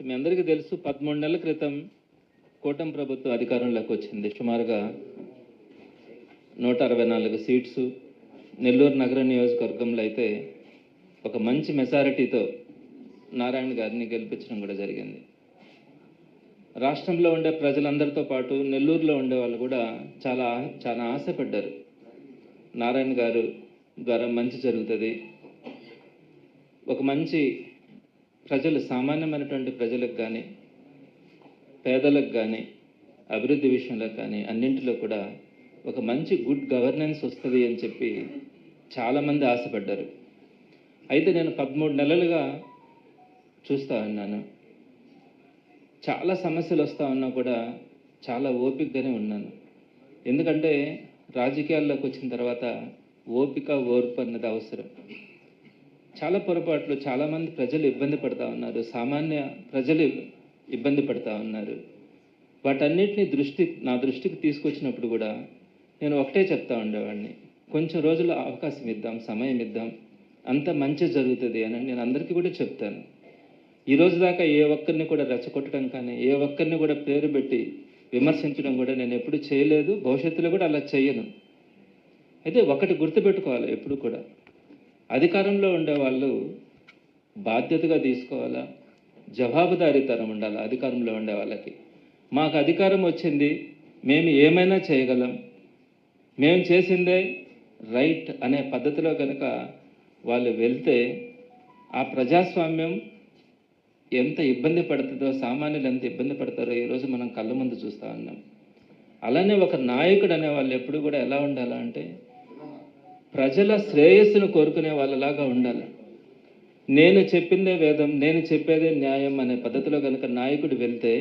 మీ అందరికీ తెలుసు 13 నెలల క్రితం కూటమి ప్రభుత్వం అధికారంలోకి వచ్చింది. సుమారుగా 164 సీట్స్ నెల్లూరు నగర నియోజకవర్గంలో అయితే ఒక మంచి మెజారిటీతో నారాయణ గారిని గెలిపించడం కూడా జరిగింది. రాష్ట్రంలో ఉండే ప్రజలందరితో పాటు నెల్లూరులో ఉండే వాళ్ళు కూడా చాలా ఆశపడ్డారు. నారాయణ గారు ద్వారా మంచి జరుగుతుంది, ఒక మంచి ప్రజలు సామాన్యమైనటువంటి ప్రజలకు కానీ పేదలకు కానీ అభివృద్ధి విషయంలో కానీ అన్నింటిలో కూడా ఒక మంచి గుడ్ గవర్నెన్స్ వస్తుంది అని చెప్పి చాలామంది ఆశపడ్డారు. అయితే నేను 13 నెలలుగా చూస్తూ ఉన్నాను, చాలా సమస్యలు వస్తూ ఉన్నా కూడా చాలా ఓపికగానే ఉన్నాను. ఎందుకంటే రాజకీయాల్లోకి వచ్చిన తర్వాత ఓపిక ఓర్పు అన్నది అవసరం. చాలా పొరపాట్లు, చాలామంది ప్రజలు ఇబ్బంది పడుతూ ఉన్నారు, సామాన్య ప్రజలు ఇబ్బంది పడుతూ ఉన్నారు. వాటన్నిటిని నా దృష్టికి తీసుకొచ్చినప్పుడు కూడా నేను ఒకటే చెప్తా ఉండేవాడిని, కొంచెం రోజులు అవకాశం ఇద్దాం, సమయం ఇద్దాం, అంత మంచి జరుగుతుంది అని నేను అందరికీ కూడా చెప్తాను. ఈరోజు దాకా ఏ ఒక్కరిని కూడా రెచ్చగొట్టడం కానీ ఏ ఒక్కరిని కూడా పేరు పెట్టి విమర్శించడం కూడా నేను ఎప్పుడు చేయలేదు, భవిష్యత్తులో కూడా అలా చేయను. అయితే ఒకటి గుర్తుపెట్టుకోవాలి, ఎప్పుడు కూడా అధికారంలో ఉండేవాళ్ళు బాధ్యతగా తీసుకోవాలా, జవాబుదారీతనం ఉండాలి. అధికారంలో ఉండే వాళ్ళకి మాకు అధికారం వచ్చింది, మేము ఏమైనా చేయగలం, మేము చేసిందే రైట్ అనే పద్ధతిలో కనుక వాళ్ళు వెళ్తే ఆ ప్రజాస్వామ్యం ఎంత ఇబ్బంది పడుతుందో, సామాన్యులు ఎంత ఇబ్బంది పడతారో ఈరోజు మనం కళ్ళ ముందు చూస్తూ ఉన్నాం. అలానే ఒక నాయకుడు అనే వాళ్ళు ఎప్పుడు కూడా ఎలా ఉండాలా అంటే ప్రజల శ్రేయస్సును కోరుకునే వాళ్ళలాగా ఉండాలి. నేను చెప్పిందే వేదం, నేను చెప్పేదే న్యాయం అనే పద్ధతిలో కనుక నాయకుడు వెళ్తే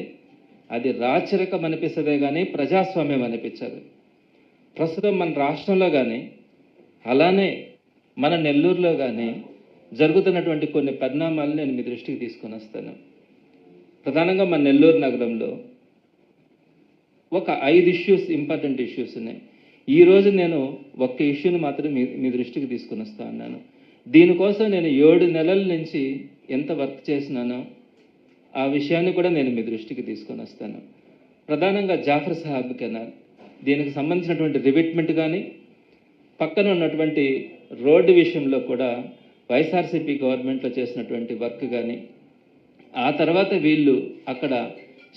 అది రాచరికం అనిపిస్తుందే కానీ ప్రజాస్వామ్యం అనిపించదు. ప్రస్తుతం మన రాష్ట్రంలో కానీ అలానే మన నెల్లూరులో కానీ జరుగుతున్నటువంటి కొన్ని పరిణామాలు నేను మీ దృష్టికి తీసుకొని వస్తాను. ప్రధానంగా మన నెల్లూరు నగరంలో ఒక 5 ఇష్యూస్, ఇంపార్టెంట్ ఇష్యూస్ ఉన్నాయి. ఈరోజు నేను ఒక్క ఇష్యూని మాత్రం మీ దృష్టికి తీసుకొని వస్తా ఉన్నాను. దీనికోసం నేను 7 నెలల నుంచి ఎంత వర్క్ చేసినానో ఆ విషయాన్ని కూడా నేను మీ దృష్టికి తీసుకొని వస్తాను. ప్రధానంగా జాఫర్ సాహెబ్ కెనాల్, దీనికి సంబంధించినటువంటి రివిట్మెంట్ కానీ పక్కన ఉన్నటువంటి రోడ్డు విషయంలో కూడా వైఎస్ఆర్సీపీ గవర్నమెంట్లో చేసినటువంటి వర్క్ కానీ, ఆ తర్వాత వీళ్ళు అక్కడ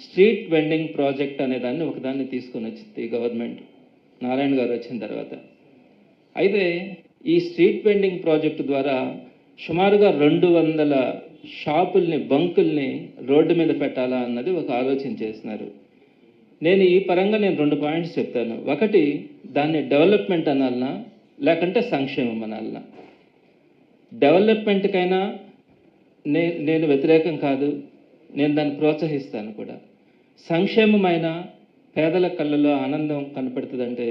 స్ట్రీట్ వెండింగ్ ప్రాజెక్ట్ అనే దాన్ని ఒకదాన్ని తీసుకొని వచ్చింది గవర్నమెంట్ నారాయణ గారు వచ్చిన తర్వాత. అయితే ఈ స్ట్రీట్ వెండింగ్ ప్రాజెక్టు ద్వారా సుమారుగా 200 షాపుల్ని, బంకుల్ని రోడ్డు మీద పెట్టాలా అన్నది ఒక ఆలోచన చేస్తున్నారు. నేను ఈ పరంగా 2 పాయింట్స్ చెప్తాను. ఒకటి, దాన్ని డెవలప్మెంట్ అనాలనా లేకంటే సంక్షేమం అనాలనా. డెవలప్మెంట్కైనా నేను వ్యతిరేకం కాదు, నేను దాన్ని ప్రోత్సహిస్తాను కూడా. సంక్షేమమైన పేదల కళ్ళలో ఆనందం కనపడుతుందంటే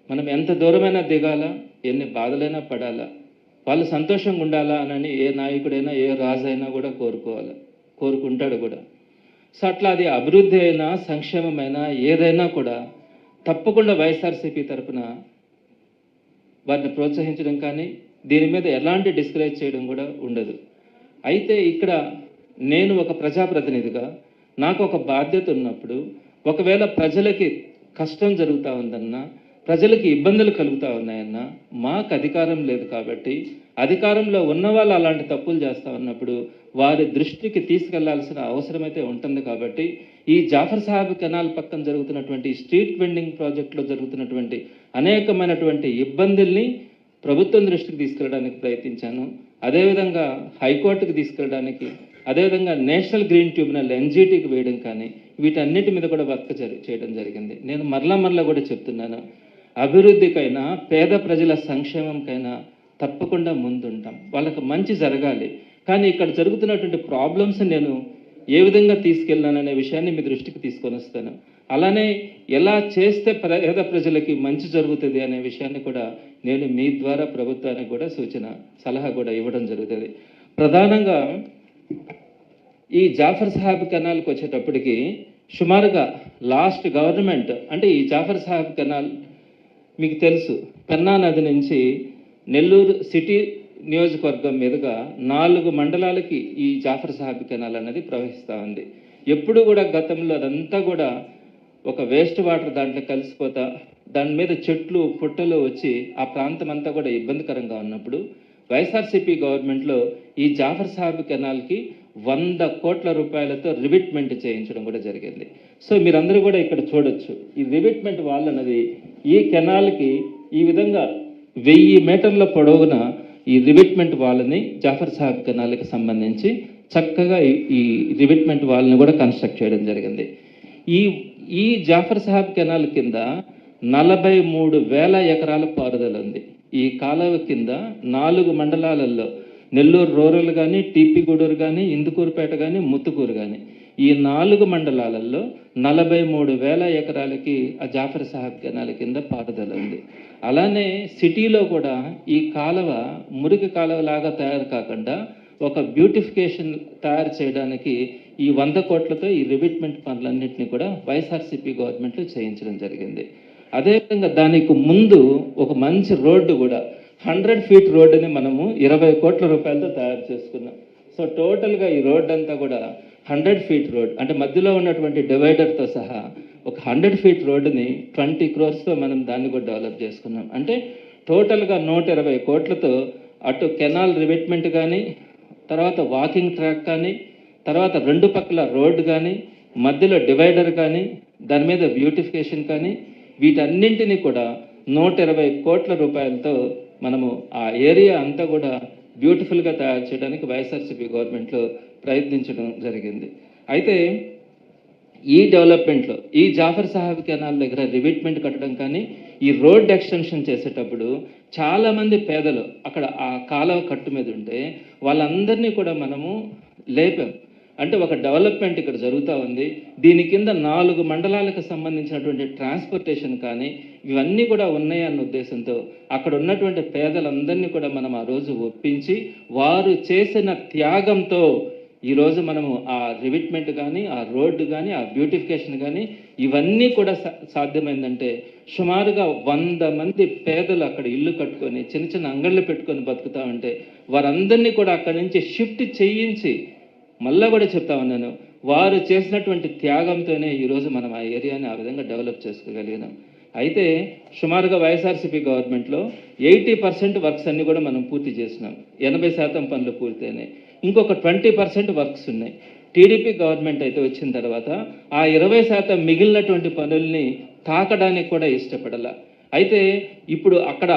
మనం ఎంత దూరమైనా దిగాలా, ఎన్ని బాధలైనా పడాలా, వాళ్ళు సంతోషంగా ఉండాలా అని ఏ నాయకుడైనా ఏ రాజైనా కూడా కోరుకుంటాడు కూడా. సో అట్లా అది అభివృద్ధి అయినా సంక్షేమమైనా ఏదైనా కూడా తప్పకుండా వైఎస్ఆర్సీపీ తరఫున వారిని ప్రోత్సహించడం కానీ దీని మీద ఎలాంటి డిస్కరేజ్ చేయడం కూడా ఉండదు. అయితే ఇక్కడ నేను ఒక ప్రజాప్రతినిధిగా నాకు ఒక బాధ్యత ఉన్నప్పుడు ఒకవేళ ప్రజలకి కష్టం జరుగుతూ ఉందన్నా, ప్రజలకి ఇబ్బందులు కలుగుతూ ఉన్నాయన్నా, మాకు అధికారం లేదు కాబట్టి అధికారంలో ఉన్న వాళ్ళు అలాంటి తప్పులు చేస్తూ ఉన్నప్పుడు వారి దృష్టికి తీసుకెళ్లాల్సిన అవసరమైతే ఉంటుంది. కాబట్టి ఈ జాఫర్ సాహెబ్ కెనాల్ పక్కన జరుగుతున్నటువంటి స్ట్రీట్ వెండింగ్ ప్రాజెక్టులో జరుగుతున్నటువంటి అనేకమైనటువంటి ఇబ్బందుల్ని ప్రభుత్వం దృష్టికి తీసుకెళ్ళడానికి ప్రయత్నించాను. అదేవిధంగా హైకోర్టుకు తీసుకెళ్ళడానికి, అదేవిధంగా నేషనల్ గ్రీన్ ట్రిబ్యునల్ ఎన్జిటికి వేయడం కానీ వీటన్నిటి మీద కూడా వర్క్ చేయడం జరిగింది. నేను మరలా కూడా చెప్తున్నాను, అభివృద్ధికైనా పేద ప్రజల సంక్షేమంకైనా తప్పకుండా ముందుంటాం. వాళ్ళకి మంచి జరగాలి. కానీ ఇక్కడ జరుగుతున్నటువంటి ప్రాబ్లమ్స్ నేను ఏ విధంగా తీసుకెళ్ళాననే విషయాన్ని మీ దృష్టికి తీసుకొని వస్తాను. అలానే ఎలా చేస్తే పేద ప్రజలకి మంచి జరుగుతుంది అనే విషయాన్ని కూడా నేను మీ ద్వారా ప్రభుత్వానికి కూడా సలహా కూడా ఇవ్వడం జరుగుతుంది. ప్రధానంగా ఈ జాఫర్ సాహెబ్ కెనాల్కి వచ్చేటప్పటికి సుమారుగా లాస్ట్ గవర్నమెంట్ అంటే ఈ జాఫర్ సాహెబ్ కెనాల్ మీకు తెలుసు, పెన్నా నది నుంచి నెల్లూరు సిటీ నియోజకవర్గం మీదుగా 4 మండలాలకి ఈ జాఫర్ సాహెబ్ కెనాల్ అనేది ప్రవహిస్తూ ఉంది. ఎప్పుడు కూడా గతంలో అదంతా కూడా ఒక వేస్ట్ వాటర్ దాంట్లో కలిసిపోతా దాని మీద చెట్లు పుట్టలు వచ్చి ఆ ప్రాంతం అంతా కూడా ఇబ్బందికరంగా ఉన్నప్పుడు వైఎస్ఆర్సీపీ గవర్నమెంట్లో ఈ జాఫర్ సాహెబ్ కెనాల్కి 100 కోట్ల రూపాయలతో రివిట్మెంట్ చేయించడం కూడా జరిగింది. సో మీరందరూ కూడా ఇక్కడ చూడొచ్చు ఈ రివిట్మెంట్ వాల్ అన్నది ఈ కెనాల్కి ఈ విధంగా 1000 మీటర్ల పొడవున ఈ రివిట్మెంట్ వాల్ని జాఫర్ సాహెబ్ కెనాల్కి సంబంధించి చక్కగా ఈ రివిట్మెంట్ వాల్ని కూడా కన్స్ట్రక్ట్ చేయడం జరిగింది. ఈ జాఫర్ సాహెబ్ కెనాల్ కింద 43,000 ఎకరాల పారుదల ఉంది. ఈ కాలువ కింద 4 మండలాలలో నెల్లూరు రూరల్ కానీ, టీపీగూడూరు కానీ, ఇందుకూరుపేట కానీ, ముత్తుకూరు కానీ ఈ 4 మండలాలలో 43,000 ఎకరాలకి ఆ జాఫర్ సాహెబ్ కెనాల్ కింద పారుదల ఉంది. అలానే సిటీలో కూడా ఈ కాలువ మురికి కాలువ లాగా తయారు కాకుండా ఒక బ్యూటిఫికేషన్ తయారు చేయడానికి ఈ 100 కోట్లతో ఈ రివిట్మెంట్ పనులన్నింటినీ కూడా వైఎస్ఆర్సీపీ గవర్నమెంట్లో చేయించడం జరిగింది. అదేవిధంగా దానికి ముందు ఒక మంచి రోడ్డు కూడా 100 ఫీట్ రోడ్డుని మనము 20 కోట్ల రూపాయలతో తయారు చేసుకున్నాం. సో టోటల్గా ఈ రోడ్ అంతా కూడా 100 ఫీట్ రోడ్ అంటే మధ్యలో ఉన్నటువంటి డివైడర్తో సహా ఒక 100 ఫీట్ రోడ్డుని 20 crores మనం దాన్ని కూడా డెవలప్ చేసుకున్నాం. అంటే టోటల్గా 120 కోట్లతో అటు కెనాల్ రివిట్మెంట్ కానీ, తర్వాత వాకింగ్ ట్రాక్ కానీ, తర్వాత 2 పక్కల రోడ్ కానీ, మధ్యలో డివైడర్ కానీ, దాని మీద బ్యూటిఫికేషన్ కానీ, వీటన్నింటినీ కూడా 120 కోట్ల రూపాయలతో మనము ఆ ఏరియా అంతా కూడా బ్యూటిఫుల్గా తయారు చేయడానికి వైఎస్ఆర్సీపీ గవర్నమెంట్లో ప్రయత్నించడం జరిగింది. అయితే ఈ డెవలప్మెంట్లో ఈ జాఫర్ సాహెబ్ కెనాల్ దగ్గర రివిట్మెంట్ కట్టడం కానీ, ఈ రోడ్ ఎక్స్టెన్షన్ చేసేటప్పుడు చాలామంది పేదలు అక్కడ ఆ కాలువ కట్టు మీద ఉంటే వాళ్ళందరినీ కూడా మనము లేపాం. అంటే ఒక డెవలప్మెంట్ ఇక్కడ జరుగుతూ ఉంది. దీని కింద 4 మండలాలకు సంబంధించినటువంటి ట్రాన్స్పోర్టేషన్ కానీ ఇవన్నీ కూడా ఉన్నాయి అన్న ఉద్దేశంతో అక్కడ ఉన్నటువంటి పేదలందరినీ కూడా మనం ఆ రోజు ఒప్పించి వారు చేసిన త్యాగంతో ఈరోజు మనము ఆ రివిట్మెంట్ కానీ, ఆ రోడ్డు కానీ, ఆ బ్యూటిఫికేషన్ కానీ ఇవన్నీ కూడా సాధ్యమైందంటే సుమారుగా 100 మంది పేదలు అక్కడ ఇల్లు కట్టుకొని చిన్న చిన్న అంగళ్ళు పెట్టుకొని బతుకుతా ఉంటే వారందరినీ కూడా అక్కడి నుంచి షిఫ్ట్ చేయించి మళ్ళా కూడా చెప్తా ఉన్నాను, వారు చేసినటువంటి త్యాగంతోనే ఈరోజు మనం ఆ ఏరియాని ఆ విధంగా డెవలప్ చేసుకోగలిగినాం. అయితే సుమారుగా వైఎస్ఆర్సీపీ గవర్నమెంట్లో 80% వర్క్స్ అన్నీ కూడా మనం పూర్తి చేసినాం. 80% పనులు పూర్తయినాయి. ఇంకొక 20% వర్క్స్ ఉన్నాయి. టీడీపీ గవర్నమెంట్ అయితే వచ్చిన తర్వాత ఆ 20% మిగిలినటువంటి పనుల్ని తాకడానికి కూడా ఇష్టపడాల. అయితే ఇప్పుడు అక్కడ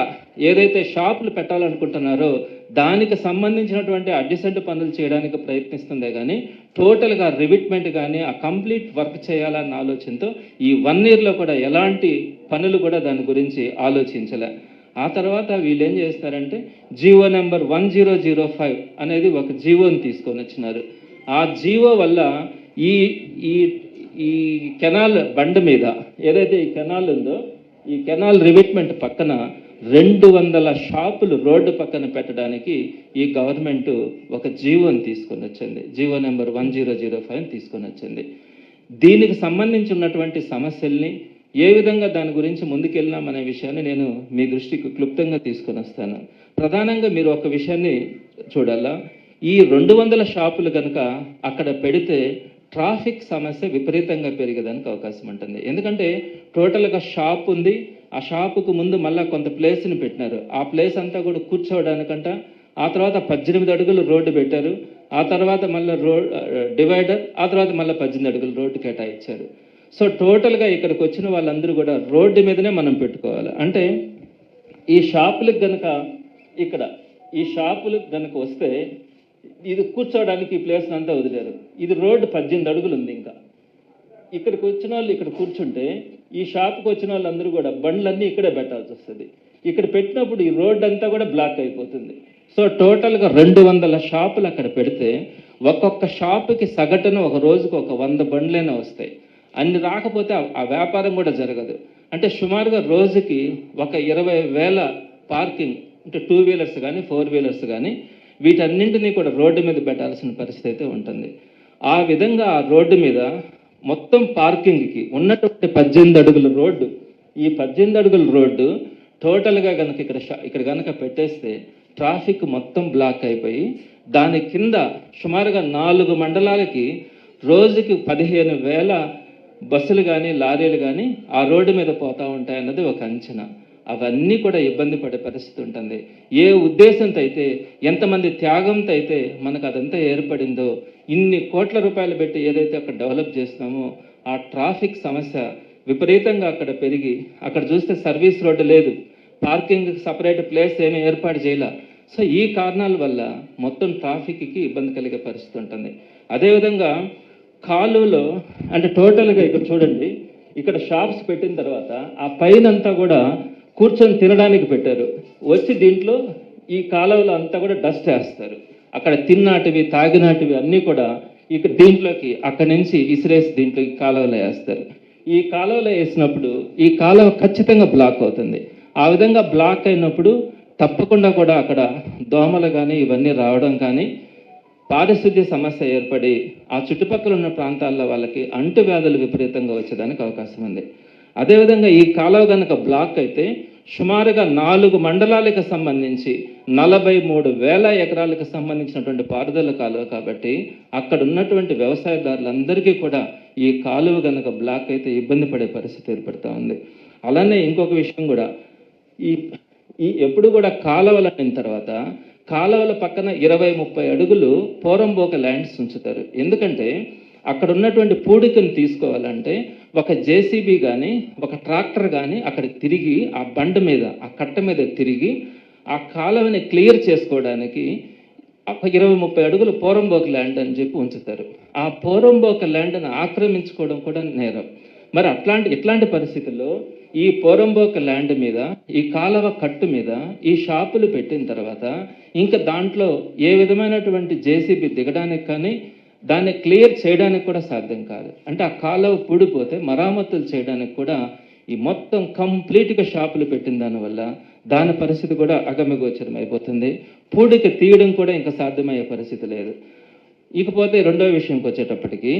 ఏదైతే షాపులు పెట్టాలనుకుంటున్నారో దానికి సంబంధించినటువంటి అడ్జసెంట్ పనులు చేయడానికి ప్రయత్నిస్తుందే కానీ టోటల్గా రివిట్మెంట్ కానీ ఆ కంప్లీట్ వర్క్ చేయాలన్న ఆలోచనతో ఈ 1 yearలో కూడా ఎలాంటి పనులు కూడా దాని గురించి ఆలోచించలే. ఆ తర్వాత వీళ్ళు ఏం చేస్తారంటే జీవో నెంబర్ 1005 అనేది ఒక జీవోని తీసుకొని వచ్చినారు. ఆ జీవో వల్ల ఈ ఈ ఈ కెనాల్ బండ్ మీద ఏదైతే ఈ కెనాల్ ఉందో ఈ కెనాల్ రివిట్మెంట్ పక్కన 200 షాపులు రోడ్డు పక్కన పెట్టడానికి ఈ గవర్నమెంట్ ఒక జీవోని తీసుకొని వచ్చింది. జీవో నెంబర్ 1005 తీసుకొని వచ్చింది. దీనికి సంబంధించి ఉన్నటువంటి సమస్యల్ని ఏ విధంగా దాని గురించి ముందుకెళ్ళినామనే విషయాన్ని నేను మీ దృష్టికి క్లుప్తంగా తీసుకొని వస్తాను. ప్రధానంగా మీరు ఒక విషయాన్ని చూడాలా, ఈ 200 షాపులు కనుక అక్కడ పెడితే ట్రాఫిక్ సమస్య విపరీతంగా పెరిగేదానికి అవకాశం ఉంటుంది. ఎందుకంటే టోటల్గా షాప్ ఉంది, ఆ షాపుకు ముందు మళ్ళీ కొంత ప్లేస్ని పెట్టినారు. ఆ ప్లేస్ అంతా కూడా కూర్చోవడానికంట. ఆ తర్వాత 18 అడుగులు రోడ్డు పెట్టారు. ఆ తర్వాత మళ్ళీ డివైడర్, ఆ తర్వాత మళ్ళీ 18 అడుగులు రోడ్డు కేటాయించారు. సో టోటల్గా ఇక్కడికి వచ్చిన వాళ్ళందరూ కూడా రోడ్డు మీదనే మనం పెట్టుకోవాలి. అంటే ఈ షాపులకు కనుక ఇక్కడ ఈ షాపులకు కనుక వస్తే ఇది కూర్చోవడానికి ఈ ప్లేస్ అంతా వదిలేరు. ఇది రోడ్డు 18 అడుగులు ఉంది. ఇంకా ఇక్కడికి వచ్చిన వాళ్ళు ఇక్కడ కూర్చుంటే ఈ షాప్కి వచ్చిన వాళ్ళందరూ కూడా బండ్లన్నీ ఇక్కడే పెట్టాల్సి వస్తుంది. ఇక్కడ పెట్టినప్పుడు ఈ రోడ్డు అంతా కూడా బ్లాక్ అయిపోతుంది. సో టోటల్గా 200 షాపులు అక్కడ పెడితే ఒక్కొక్క షాపుకి సగటున ఒక రోజుకు ఒక 100 బండ్లైనా వస్తాయి. అన్ని రాకపోతే ఆ వ్యాపారం కూడా జరగదు. అంటే సుమారుగా రోజుకి ఒక 20,000 పార్కింగ్ అంటే 2 వీలర్స్ కానీ 4 వీలర్స్ కానీ వీటన్నింటినీ కూడా రోడ్డు మీద పెట్టాల్సిన పరిస్థితి అయితే ఉంటుంది. ఆ విధంగా ఆ రోడ్డు మీద మొత్తం పార్కింగ్కి ఉన్నటువంటి 18 అడుగుల రోడ్డు, ఈ 18 అడుగుల రోడ్డు టోటల్గా కనుక ఇక్కడ కనుక పెట్టేస్తే ట్రాఫిక్ మొత్తం బ్లాక్ అయిపోయి దాని కింద సుమారుగా 4 మండలాలకి రోజుకి 15,000 బస్సులు కానీ లారీలు కానీ ఆ రోడ్డు మీద పోతూ ఉంటాయన్నది ఒక అంచనా. అవన్నీ కూడా ఇబ్బంది పడే పరిస్థితి ఉంటుంది. ఏ ఉద్దేశంతో అయితే, ఎంతమంది త్యాగంతో అయితే మనకు అదంతా ఏర్పడిందో, ఇన్ని కోట్ల రూపాయలు పెట్టి ఏదైతే అక్కడ డెవలప్ చేస్తున్నామో ఆ ట్రాఫిక్ సమస్య విపరీతంగా అక్కడ పెరిగి, అక్కడ చూస్తే సర్వీస్ రోడ్డు లేదు, పార్కింగ్ సపరేట్ ప్లేస్ ఏమీ ఏర్పాటు చేయాల. సో ఈ కారణాల వల్ల మొత్తం ట్రాఫిక్కి ఇబ్బంది కలిగే పరిస్థితి ఉంటుంది. అదేవిధంగా కాలువలో అంటే టోటల్గా ఇక్కడ చూడండి, ఇక్కడ షాప్స్ పెట్టిన తర్వాత ఆ పైన అంతా కూడా కూర్చొని తినడానికి పెట్టారు. వచ్చి దీంట్లో ఈ కాలువలో అంతా కూడా డస్ట్ వేస్తారు. అక్కడ తిన్నాటివి తాగినాటివి అన్నీ కూడా ఇక్కడ దీంట్లోకి అక్కడి నుంచి ఇసిరేసి దీంట్లోకి కాలువలో వేస్తారు. ఈ కాలువలో వేసినప్పుడు ఈ కాలువ ఖచ్చితంగా బ్లాక్ అవుతుంది. ఆ విధంగా బ్లాక్ అయినప్పుడు తప్పకుండా కూడా అక్కడ దోమలు కానీ ఇవన్నీ రావడం కానీ, పారిశుద్ధ్య సమస్య ఏర్పడి ఆ చుట్టుపక్కల ఉన్న ప్రాంతాల్లో వాళ్ళకి అంటువ్యాధులు విపరీతంగా వచ్చేదానికి అవకాశం ఉంది. అదేవిధంగా ఈ కాలువ కనుక బ్లాక్ అయితే సుమారుగా 4 మండలాలకు సంబంధించి 43,000 ఎకరాలకు సంబంధించినటువంటి పారుదల కాలువ కాబట్టి అక్కడ ఉన్నటువంటి వ్యవసాయదారులందరికీ కూడా ఈ కాలువ కనుక బ్లాక్ అయితే ఇబ్బంది పడే పరిస్థితి ఏర్పడుతూ ఉంది. అలానే ఇంకొక విషయం కూడా, ఈ ఎప్పుడు కూడా కాలువలు అయిన తర్వాత కాలువల పక్కన 20-30 అడుగులు పోరంబోక ల్యాండ్స్ ఉంచుతారు. ఎందుకంటే అక్కడ ఉన్నటువంటి పూడికను తీసుకోవాలంటే ఒక జేసీబీ కానీ ఒక ట్రాక్టర్ కానీ అక్కడ తిరిగి ఆ బండ మీద ఆ కట్ట మీద తిరిగి ఆ కాలువని క్లియర్ చేసుకోవడానికి 20-30 అడుగులు పోరంబోక ల్యాండ్ అని చెప్పి ఉంచుతారు. ఆ పోరంబోక ల్యాండ్ని ఆక్రమించుకోవడం కూడా నేరం. మరి ఇట్లాంటి పరిస్థితుల్లో ఈ పోరంబోక ల్యాండ్ మీద ఈ కాలువ కట్టు మీద ఈ షాపులు పెట్టిన తర్వాత ఇంకా దాంట్లో ఏ విధమైనటువంటి జేసీబీ దిగడానికి కానీ దాన్ని క్లియర్ చేయడానికి కూడా సాధ్యం కాదు. అంటే ఆ కాలువ పూడిపోతే మరామతులు చేయడానికి కూడా ఈ మొత్తం కంప్లీట్గా షాపులు పెట్టిన దానివల్ల దాని పరిస్థితి కూడా అగమ్యగోచరం అయిపోతుంది. పూడిక తీయడం కూడా ఇంకా సాధ్యమయ్యే పరిస్థితి లేదు. ఇకపోతే రెండవ విషయంకి వచ్చేటప్పటికి,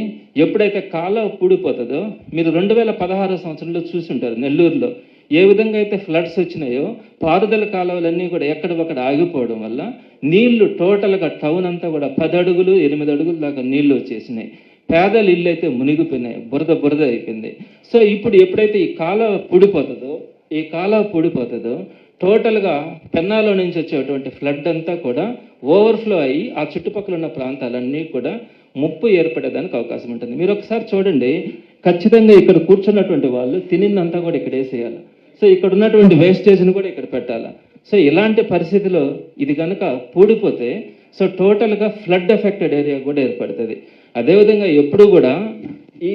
ఎప్పుడైతే కాలువ పూడిపోతుందో మీరు 2016 సంవత్సరంలో చూసుంటారు నెల్లూరులో ఏ విధంగా అయితే ఫ్లడ్స్ వచ్చినాయో పారుదల కాలువలన్నీ కూడా ఎక్కడొక్కడ ఆగిపోవడం వల్ల నీళ్లు టోటల్గా టౌన్ అంతా కూడా 10 అడుగులు 8 అడుగుల దాకా నీళ్లు వచ్చేసినాయి. పేదల ఇల్లు అయితే మునిగిపోయినాయి, బురద అయిపోయింది. సో ఇప్పుడు ఎప్పుడైతే ఈ కాలువ పూడిపోతుందో టోటల్గా పెన్నాలో నుంచి వచ్చేటువంటి ఫ్లడ్ అంతా కూడా ఓవర్ఫ్లో అయ్యి ఆ చుట్టుపక్కల ఉన్న ప్రాంతాలన్నీ కూడా ముప్పు ఏర్పడేదానికి అవకాశం ఉంటుంది. మీరు ఒకసారి చూడండి, ఖచ్చితంగా ఇక్కడ కూర్చున్నటువంటి వాళ్ళు తినిందంతా కూడా ఇక్కడ వేసేయాలి. సో ఇక్కడ ఉన్నటువంటి వేస్టేజ్ని కూడా ఇక్కడ పెట్టాలి. సో ఇలాంటి పరిస్థితిలో ఇది కనుక పూడిపోతే సో టోటల్గా ఫ్లడ్ ఎఫెక్టెడ్ ఏరియా కూడా ఏర్పడుతుంది. అదేవిధంగా ఎప్పుడు కూడా ఈ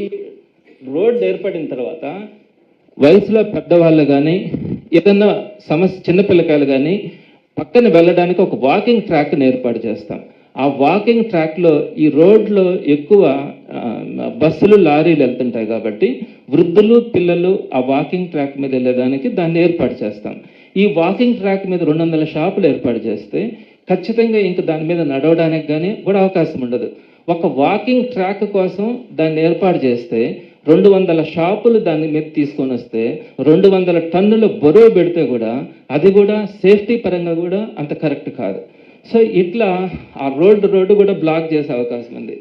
రోడ్ ఏర్పడిన తర్వాత వయసులో పెద్దవాళ్ళు కానీ ఏదన్నా చిన్నపిల్లకాయలు కానీ పక్కన వెళ్ళడానికి ఒక వాకింగ్ ట్రాక్ని ఏర్పాటు చేస్తాం. ఆ వాకింగ్ ట్రాక్లో ఈ రోడ్లో ఎక్కువ బస్సులు లారీలు వెళ్తుంటాయి కాబట్టి వృద్ధులు పిల్లలు ఆ వాకింగ్ ట్రాక్ మీద వెళ్ళడానికి దాన్ని ఏర్పాటు చేస్తాం. ఈ వాకింగ్ ట్రాక్ మీద 200 షాపులు ఏర్పాటు చేస్తే ఖచ్చితంగా ఇంక దాని మీద నడవడానికి కానీ కూడా అవకాశం ఉండదు. ఒక వాకింగ్ ట్రాక్ కోసం దాన్ని ఏర్పాటు చేస్తే 200 షాపులు దాని మీద తీసుకొని వస్తే 200 టన్నుల బరువు పెడితే కూడా అది కూడా సేఫ్టీ పరంగా కూడా అంత కరెక్ట్ కాదు. సో ఇట్లా ఆ రోడ్డు కూడా బ్లాక్ చేసే అవకాశం ఉంది.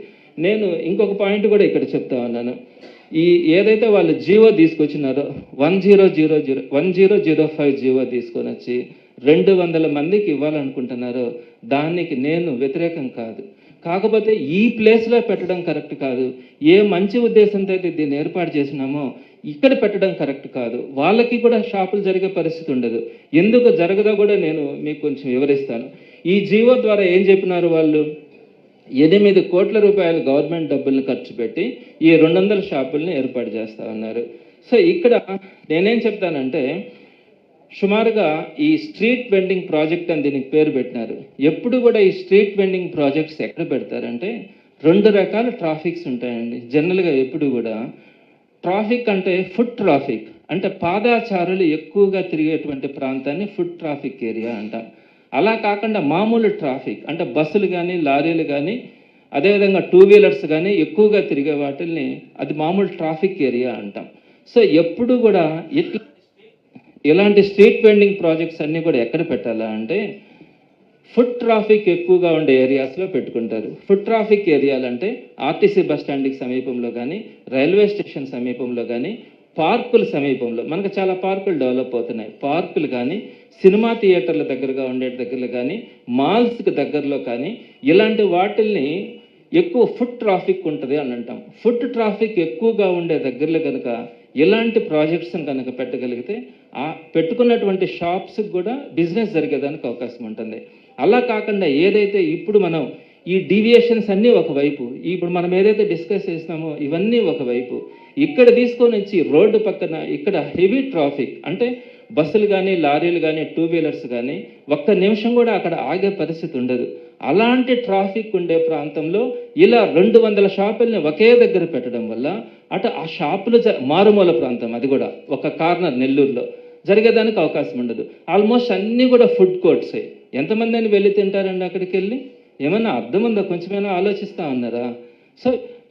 నేను ఇంకొక పాయింట్ కూడా ఇక్కడ చెప్తా ఉన్నాను. ఈ ఏదైతే వాళ్ళు జీవో తీసుకొచ్చినారో 1005 జీవో తీసుకొని వచ్చి 200 మందికి ఇవ్వాలనుకుంటున్నారో దానికి నేను వ్యతిరేకం కాదు. కాకపోతే ఈ ప్లేస్లో పెట్టడం కరెక్ట్ కాదు. ఏ మంచి ఉద్దేశంతో అయితే దీన్ని ఏర్పాటు చేసినామో ఇక్కడ పెట్టడం కరెక్ట్ కాదు. వాళ్ళకి కూడా షాపులు జరిగే పరిస్థితి ఉండదు. ఎందుకు జరగదో కూడా నేను మీకు కొంచెం వివరిస్తాను. ఈ జీవో ద్వారా ఏం చెప్పినారు వాళ్ళు, 8 కోట్ల రూపాయలు గవర్నమెంట్ డబ్బుల్ని ఖర్చు పెట్టి ఈ 200 షాపుల్ని ఏర్పాటు చేస్తా ఉన్నారు. సో ఇక్కడ నేనేం చెప్తానంటే సుమారుగా ఈ స్ట్రీట్ వెండింగ్ ప్రాజెక్ట్ అని దీనికి పేరు పెట్టినారు. ఎప్పుడు కూడా ఈ స్ట్రీట్ వెండింగ్ ప్రాజెక్ట్స్ ఎక్కడ పెడతారంటే 2 రకాల ట్రాఫిక్స్ ఉంటాయండి. జనరల్గా ఎప్పుడు కూడా ట్రాఫిక్ అంటే ఫుట్ ట్రాఫిక్ అంటే పాదాచారులు ఎక్కువగా తిరిగేటువంటి ప్రాంతాన్ని ఫుట్ ట్రాఫిక్ ఏరియా అంటాం. అలా కాకుండా మామూలు ట్రాఫిక్ అంటే బస్సులు కానీ లారీలు కానీ అదేవిధంగా 2 వీలర్స్ కానీ ఎక్కువగా తిరిగే వాటిల్ని అది మామూలు ట్రాఫిక్ ఏరియా అంటాం. సో ఎప్పుడు కూడా ఇలాంటి స్ట్రీట్ వెండింగ్ ప్రాజెక్ట్స్ అన్నీ కూడా ఎక్కడ పెట్టాలా అంటే ఫుడ్ ట్రాఫిక్ ఎక్కువగా ఉండే ఏరియాస్లో పెట్టుకుంటారు. ఫుడ్ ట్రాఫిక్ ఏరియాలు అంటే ఆర్టీసీ బస్ స్టాండ్కి సమీపంలో కానీ, రైల్వే స్టేషన్ సమీపంలో కానీ, పార్కుల సమీపంలో మనకు చాలా పార్కులు డెవలప్ అవుతున్నాయి. పార్కులు కానీ, సినిమా థియేటర్ల దగ్గరగా ఉండే దగ్గరలో కానీ, మాల్స్కి దగ్గరలో కానీ, ఇలాంటి వాటిల్ని ఎక్కువ ఫుడ్ ట్రాఫిక్ ఉంటుంది అని అంటాం. ఫుడ్ ట్రాఫిక్ ఎక్కువగా ఉండే దగ్గరలో కనుక ఇలాంటి ప్రాజెక్ట్స్ని కనుక పెట్టగలిగితే ఆ పెట్టుకున్నటువంటి షాప్స్కి కూడా బిజినెస్ జరిగేదానికి అవకాశం ఉంటుంది. అలా కాకుండా ఏదైతే ఇప్పుడు మనం ఈ డీవియేషన్స్ అన్నీ ఒకవైపు, ఇప్పుడు మనం ఏదైతే డిస్కస్ చేసినామో ఇవన్నీ ఒకవైపు, ఇక్కడ తీసుకొని వచ్చి రోడ్డు పక్కన ఇక్కడ హెవీ ట్రాఫిక్ అంటే బస్సులు కానీ, లారీలు కానీ, టూ వీలర్స్ కానీ ఒక్క నిమిషం కూడా అక్కడ ఆగే పరిస్థితి ఉండదు. అలాంటి ట్రాఫిక్ ఉండే ప్రాంతంలో ఇలా 200 షాపుల్ని ఒకే దగ్గర పెట్టడం వల్ల అటు ఆ షాపులు మారుమూల ప్రాంతం, అది కూడా ఒక కార్నర్ నెల్లూరులో జరిగేదానికి అవకాశం ఉండదు. ఆల్మోస్ట్ అన్నీ కూడా ఫుడ్ కోర్ట్సే. ఎంతమంది అని వెళ్ళి తింటారండి అక్కడికి వెళ్ళి? ఏమన్నా అర్థం ఉందా? కొంచెమైనా ఆలోచిస్తూ ఉన్నారా? సో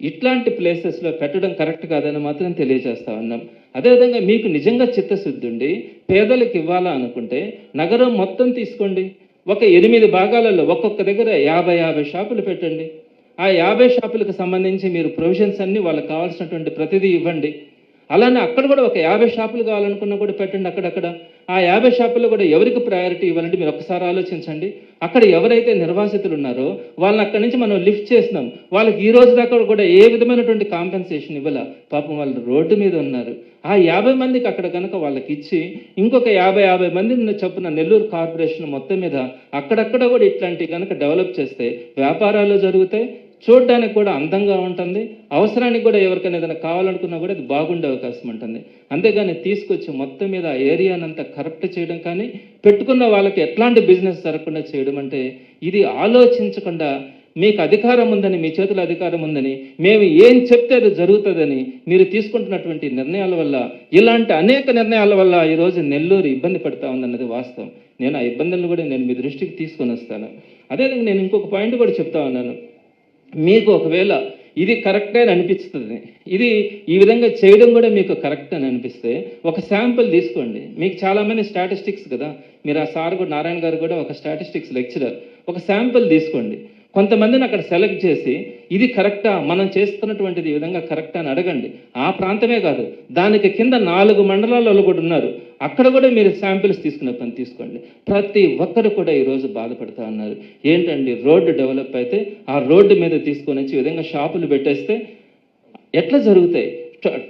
ఇట్లాంటి ప్లేసెస్లో పెట్టడం కరెక్ట్ కాదని మాత్రం తెలియజేస్తా ఉన్నాం. అదేవిధంగా మీకు నిజంగా చిత్తశుద్ధి ఉండి పేదలకు ఇవ్వాలా అనుకుంటే నగరం మొత్తం తీసుకోండి, ఒక 8 భాగాలలో ఒక్కొక్క దగ్గర 50 షాపులు పెట్టండి. ఆ 50 షాపులకు సంబంధించి మీరు ప్రొవిజన్స్ అన్నీ వాళ్ళకి కావాల్సినటువంటి ప్రతిదీ ఇవ్వండి. అలానే అక్కడ కూడా ఒక 50 షాపులు కావాలనుకున్నా కూడా పెట్టండి. అక్కడక్కడ ఆ 50 షాపుల్లో కూడా ఎవరికి ప్రయారిటీ ఇవ్వాలంటే మీరు ఒకసారి ఆలోచించండి. అక్కడ ఎవరైతే నిర్వాసితులు ఉన్నారో వాళ్ళని అక్కడి నుంచి మనం లిఫ్ట్ చేసినాం, వాళ్ళకి ఈ రోజు దాకా కూడా ఏ విధమైనటువంటి కాంపెన్సేషన్ ఇవ్వాల. పాపం వాళ్ళు రోడ్డు మీద ఉన్నారు. ఆ 50 మందికి అక్కడ కనుక వాళ్ళకి ఇచ్చి ఇంకొక 50 మందిని చొప్పున నెల్లూరు కార్పొరేషన్ మొత్తం మీద అక్కడక్కడ కూడా ఇట్లాంటివి కనుక డెవలప్ చేస్తే వ్యాపారాలు జరుగుతాయి, చూడడానికి కూడా అందంగా ఉంటుంది, అవసరానికి కూడా ఎవరికైనా ఏదైనా కావాలనుకున్నా కూడా అది బాగుండే అవకాశం ఉంటుంది. అంతేగాని తీసుకొచ్చి మొత్తం మీద ఆ ఏరియానంతా కరప్ట్ చేయడం కానీ, పెట్టుకున్న వాళ్ళకి ఎట్లాంటి బిజినెస్ జరగకుండా చేయడం అంటే ఇది ఆలోచించకుండా మీకు అధికారం ఉందని, మీ చేతుల అధికారం ఉందని, మేము ఏం చెప్తే అది జరుగుతుందని మీరు తీసుకుంటున్నటువంటి నిర్ణయాల వల్ల, ఇలాంటి అనేక నిర్ణయాల వల్ల ఈరోజు నెల్లూరు ఇబ్బంది పడుతూ ఉందన్నది వాస్తవం. నేను ఆ ఇబ్బందులను కూడా నేను మీ దృష్టికి తీసుకొని వస్తాను. అదేవిధంగా నేను ఇంకొక పాయింట్ కూడా చెప్తా ఉన్నాను. మీకు ఒకవేళ ఇది కరెక్టే అని అనిపిస్తుంది, ఇది ఈ విధంగా చేయడం కూడా మీకు కరెక్ట్ అని అనిపిస్తే ఒక శాంపుల్ తీసుకోండి. మీకు చాలామంది స్టాటిస్టిక్స్ కదా, మీరు ఆ సార్ కూడా నారాయణ గారు కూడా ఒక స్టాటిస్టిక్స్ లెక్చరర్. ఒక శాంపుల్ తీసుకోండి, కొంతమందిని అక్కడ సెలెక్ట్ చేసి ఇది కరెక్టా, మనం చేస్తున్నటువంటిది ఈ విధంగా కరెక్టా అని అడగండి. ఆ ప్రాంతమే కాదు, దానికి కింద 4 మండలాలలో కూడా ఉన్నారు, అక్కడ కూడా మీరు శాంపిల్స్ తీసుకునే పని తీసుకోండి. ప్రతి ఒక్కరు కూడా ఈరోజు బాధపడుతూ ఉన్నారు. ఏంటండి, రోడ్డు డెవలప్ అయితే ఆ రోడ్డు మీద తీసుకొని వచ్చి ఈ విధంగా షాపులు పెట్టేస్తే ఎట్లా జరుగుతాయి?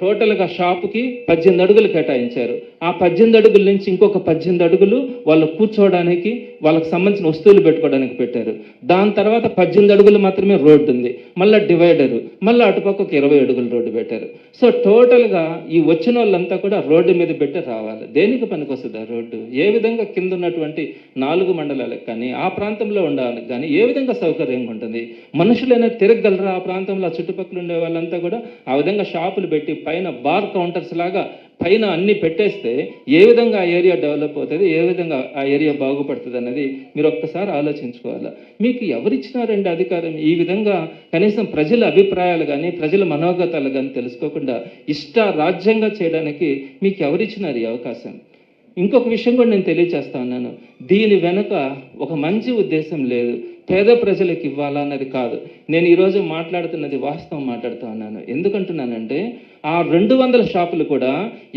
టోటల్గా షాపుకి 18 అడుగులు కేటాయించారు. ఆ 18 అడుగుల నుంచి ఇంకొక 18 అడుగులు వాళ్ళు కూర్చోవడానికి, వాళ్ళకి సంబంధించిన వస్తువులు పెట్టుకోవడానికి పెట్టారు. దాని తర్వాత 18 అడుగులు మాత్రమే రోడ్డు ఉంది, మళ్ళీ డివైడరు, మళ్ళీ అటుపక్క 20 అడుగులు రోడ్డు పెట్టారు. సో టోటల్గా ఈ వచ్చిన వాళ్ళంతా కూడా రోడ్డు మీద పెట్టి రావాలి. దేనికి పనికొస్తుంది ఆ రోడ్డు? ఏ విధంగా కింద ఉన్నటువంటి 4 మండలాలకు కానీ, ఆ ప్రాంతంలో ఉండడానికి కానీ ఏ విధంగా సౌకర్యంగా ఉంటుంది? మనుషులైనా తిరగలరా ఆ ప్రాంతంలో? చుట్టుపక్కల ఉండే వాళ్ళంతా కూడా ఆ విధంగా షాపులు పెట్టి పైన బార్ కౌంటర్స్ లాగా పైన అన్ని పెట్టేస్తే ఏ విధంగా ఆ ఏరియా డెవలప్ అవుతుంది, ఏ విధంగా ఆ ఏరియా బాగుపడుతుంది అన్నది మీరు ఒక్కసారి ఆలోచించుకోవాలి. మీకు ఎవరిచ్చినారండి అధికారం? ఈ విధంగా కనీసం ప్రజల అభిప్రాయాలు కానీ, ప్రజల మనోగతాలు కానీ తెలుసుకోకుండా రాజ్యంగా చేయడానికి మీకు ఎవరిచ్చినారు ఈ అవకాశం? ఇంకొక విషయం కూడా నేను తెలియజేస్తా ఉన్నాను. దీని వెనుక ఒక మంచి ఉద్దేశం లేదు, పేద ప్రజలకు ఇవ్వాలా అన్నది కాదు. నేను ఈరోజు మాట్లాడుతున్నది వాస్తవం మాట్లాడుతూ ఉన్నాను. ఎందుకంటున్నానంటే ఆ 200 షాపులు కూడా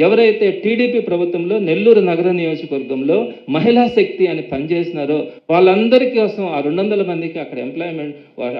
ఎవరైతే టీడీపీ ప్రభుత్వంలో నెల్లూరు నగర నియోజకవర్గంలో మహిళా శక్తి అని పనిచేసినారో వాళ్ళందరి కోసం ఆ 200 మందికి అక్కడ ఎంప్లాయ్మెంట్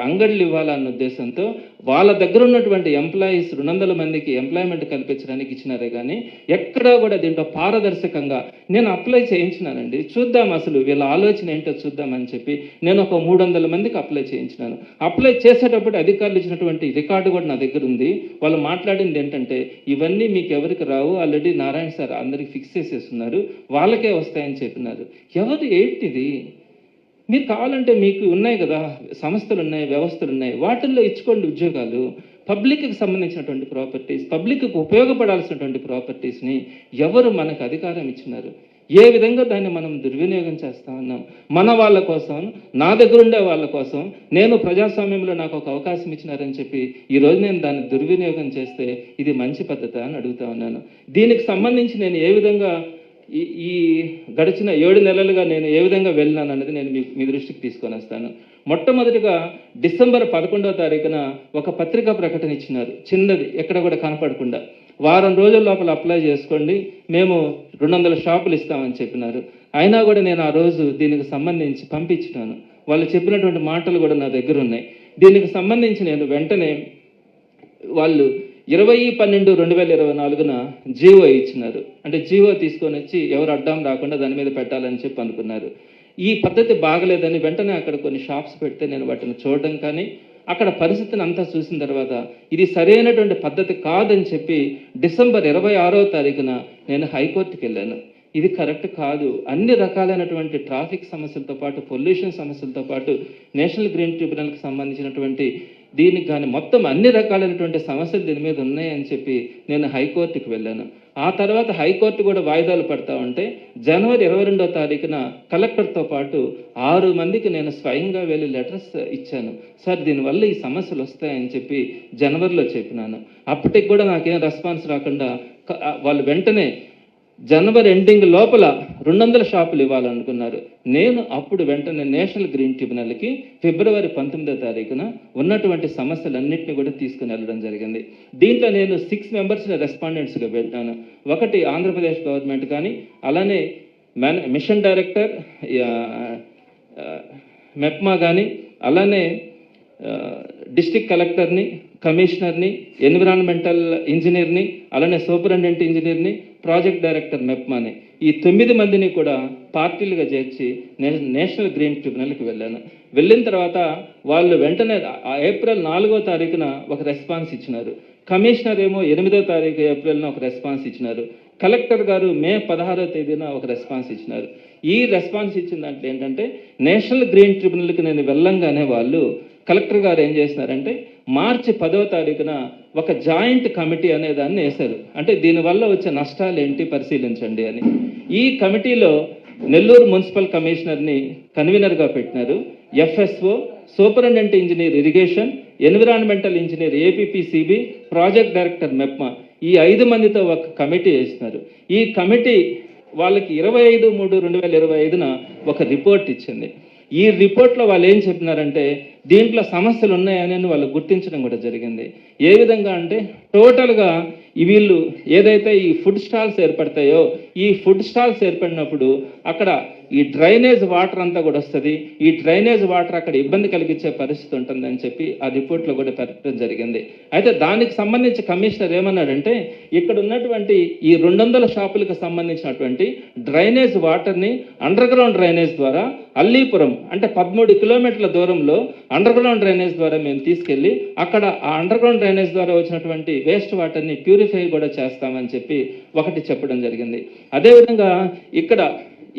అంగళ్ళు ఇవ్వాలన్న ఉద్దేశంతో వాళ్ళ దగ్గర ఉన్నటువంటి ఎంప్లాయీస్ 200 మందికి ఎంప్లాయ్మెంట్ కల్పించడానికి ఇచ్చినారే కానీ ఎక్కడా కూడా దీంట్లో పారదర్శకంగా నేను అప్లై చేయించినానండి, చూద్దాం అసలు వీళ్ళ ఆలోచన ఏంటో చూద్దామని చెప్పి నేను ఒక 300 మందికి అప్లై చేయించినాను. అప్లై చేసేటప్పుడు అధికారులు ఇచ్చినటువంటి రికార్డు కూడా నా దగ్గర ఉంది. వాళ్ళు మాట్లాడింది ఏంటంటే ఇవన్నీ మీకు ఎవరికి రావు, ఆల్రెడీ నారాయణ సార్ అందరికి ఫిక్స్ చేసేస్తున్నారు, వాళ్ళకే వస్తాయని చెప్పినారు. ఎవరు ఏంటిది? మీరు కావాలంటే మీకు ఉన్నాయి కదా సంస్థలు ఉన్నాయి, వ్యవస్థలు ఉన్నాయి, వాటిల్లో ఇచ్చుకోండి ఉద్యోగాలు. పబ్లిక్కి సంబంధించినటువంటి ప్రాపర్టీస్, పబ్లిక్కి ఉపయోగపడాల్సినటువంటి ప్రాపర్టీస్ని ఎవరు మనకు అధికారం ఇచ్చినారు? ఏ విధంగా దాన్ని మనం దుర్వినియోగం చేస్తా ఉన్నాం? మన వాళ్ళ కోసం, నా దగ్గర ఉండే వాళ్ళ కోసం, నేను ప్రజాస్వామ్యంలో నాకు ఒక అవకాశం ఇచ్చినారని చెప్పి ఈరోజు నేను దాన్ని దుర్వినియోగం చేస్తే ఇది మంచి పద్ధతి అని అడుగుతా ఉన్నాను. దీనికి సంబంధించి నేను ఏ విధంగా ఈ ఈ గడిచిన 7 నెలలుగా నేను ఏ విధంగా వెళ్ళినాను అన్నది నేను మీ దృష్టికి తీసుకొని వస్తాను. మొట్టమొదటిగా డిసెంబర్ 11వ తారీఖున ఒక పత్రికా ప్రకటన ఇచ్చినారు, చిన్నది, ఎక్కడ కూడా కనపడకుండా. వారం రోజుల లోపల అప్లై చేసుకోండి, మేము 200 షాపులు ఇస్తామని చెప్పినారు. అయినా కూడా నేను ఆ రోజు దీనికి సంబంధించి పంపించినాను. వాళ్ళు చెప్పినటువంటి మాటలు కూడా నా దగ్గర ఉన్నాయి. దీనికి సంబంధించి నేను వెంటనే వాళ్ళు 20/12/2024న జీవో ఇచ్చినారు. అంటే జీవో తీసుకొని వచ్చి ఎవరు అడ్డం రాకుండా దాని మీద పెట్టాలని చెప్పి అనుకున్నారు. ఈ పద్ధతి బాగలేదని వెంటనే అక్కడ కొన్ని షాప్స్ పెడితే నేను వాటిని చూడడం కానీ అక్కడ పరిస్థితిని అంతా చూసిన తర్వాత ఇది సరైనటువంటి పద్ధతి కాదని చెప్పి డిసెంబర్ 26వ తారీఖున నేను హైకోర్టుకి వెళ్ళాను. ఇది కరెక్ట్ కాదు, అన్ని రకాలైనటువంటి ట్రాఫిక్ సమస్యలతో పాటు పొల్యూషన్ సమస్యలతో పాటు నేషనల్ గ్రీన్ ట్రిబ్యునల్కి సంబంధించినటువంటి దీనికి కానీ మొత్తం అన్ని రకాలైనటువంటి సమస్యలు దీని మీద ఉన్నాయని చెప్పి నేను హైకోర్టుకి వెళ్ళాను. ఆ తర్వాత హైకోర్టు కూడా వాయిదాలు పడతా ఉంటే జనవరి 22వ తారీఖున కలెక్టర్తో పాటు 6 మందికి నేను స్వయంగా వెళ్ళి లెటర్స్ ఇచ్చాను. సార్ దీనివల్ల ఈ సమస్యలు వస్తాయని చెప్పి జనవరిలో చెప్పినాను. అప్పటికి కూడా నాకేం రెస్పాన్స్ రాకుండా వాళ్ళు వెంటనే జనవరి ఎండింగ్ లోపల 200 షాపులు ఇవ్వాలనుకున్నారు. నేను అప్పుడు వెంటనే నేషనల్ గ్రీన్ ట్రిబ్యునల్కి ఫిబ్రవరి 19వ తారీఖున ఉన్నటువంటి సమస్యలన్నింటినీ కూడా తీసుకుని వెళ్ళడం జరిగింది. దీంట్లో నేను 6 మెంబర్స్ని రెస్పాండెంట్స్గా పెట్టాను. ఒకటి ఆంధ్రప్రదేశ్ గవర్నమెంట్ కానీ, అలానే మిషన్ డైరెక్టర్ మెప్మా కానీ, అలానే డిస్ట్రిక్ట్ కలెక్టర్ని, కమిషనర్ని, ఎన్విరాన్మెంటల్ ఇంజనీర్ని, అలానే సూపరింటెండెంట్ ఇంజనీర్ని, ప్రాజెక్ట్ డైరెక్టర్ మెప్మాని, ఈ 9 మందిని కూడా పార్టీలుగా చేర్చి నేషనల్ గ్రీన్ ట్రిబ్యునల్కి వెళ్ళాను. వెళ్ళిన తర్వాత వాళ్ళు వెంటనే ఏప్రిల్ 4వ తారీఖున ఒక రెస్పాన్స్ ఇచ్చినారు. కమిషనర్ ఏమో 8వ తారీఖు ఏప్రిల్న ఒక రెస్పాన్స్ ఇచ్చినారు. కలెక్టర్ గారు మే 16వ తేదీన ఒక రెస్పాన్స్ ఇచ్చినారు. ఈ రెస్పాన్స్ ఇచ్చిన దాంట్లో ఏంటంటే నేషనల్ గ్రీన్ ట్రిబ్యునల్కి నేను వెళ్ళంగానే వాళ్ళు కలెక్టర్ గారు ఏం చేసినారంటే మార్చి 10వ తారీఖున ఒక జాయింట్ కమిటీ అనే దాన్ని వేశారు. అంటే దీనివల్ల వచ్చే నష్టాలు ఏంటి పరిశీలించండి అని. ఈ కమిటీలో నెల్లూరు మున్సిపల్ కమిషనర్ని కన్వీనర్గా పెట్టినారు. FSO, superintendent engineer irrigation, environmental engineer APPCB, project director MEPMA, ఈ 5 మందితో ఒక కమిటీ వేసినారు. ఈ కమిటీ వాళ్ళకి 25/3/2025న ఒక రిపోర్ట్ ఇచ్చింది. ఈ రిపోర్ట్లో వాళ్ళు ఏం చెప్పినారంటే దీంట్లో సమస్యలు ఉన్నాయని వాళ్ళు గుర్తించడం కూడా జరిగింది. ఏ విధంగా అంటే టోటల్గా వీళ్ళు ఏదైతే ఈ ఫుడ్ స్టాల్స్ ఏర్పడతాయో ఈ ఫుడ్ స్టాల్స్ ఏర్పడినప్పుడు అక్కడ ఈ డ్రైనేజ్ వాటర్ అంతా కూడా వస్తుంది. ఈ డ్రైనేజ్ వాటర్ అక్కడ ఇబ్బంది కలిగించే పరిస్థితి ఉంటుందని చెప్పి ఆ రిపోర్ట్లో కూడా పెట్టడం జరిగింది. అయితే దానికి సంబంధించి కమిషనర్ ఏమన్నాడంటే ఇక్కడ ఉన్నటువంటి ఈ 200 షాపులకు సంబంధించినటువంటి డ్రైనేజ్ వాటర్ని అండర్ గ్రౌండ్ డ్రైనేజ్ ద్వారా అల్లీపురం అంటే 13 కిలోమీటర్ల దూరంలో అండర్ గ్రౌండ్ డ్రైనేజ్ ద్వారా మేము తీసుకెళ్ళి అక్కడ ఆ అండర్ గ్రౌండ్ డ్రైనేజ్ ద్వారా వచ్చినటువంటి వేస్ట్ వాటర్ని ప్యూరిఫై కూడా చేస్తామని చెప్పి ఒకటి చెప్పడం జరిగింది. అదేవిధంగా ఇక్కడ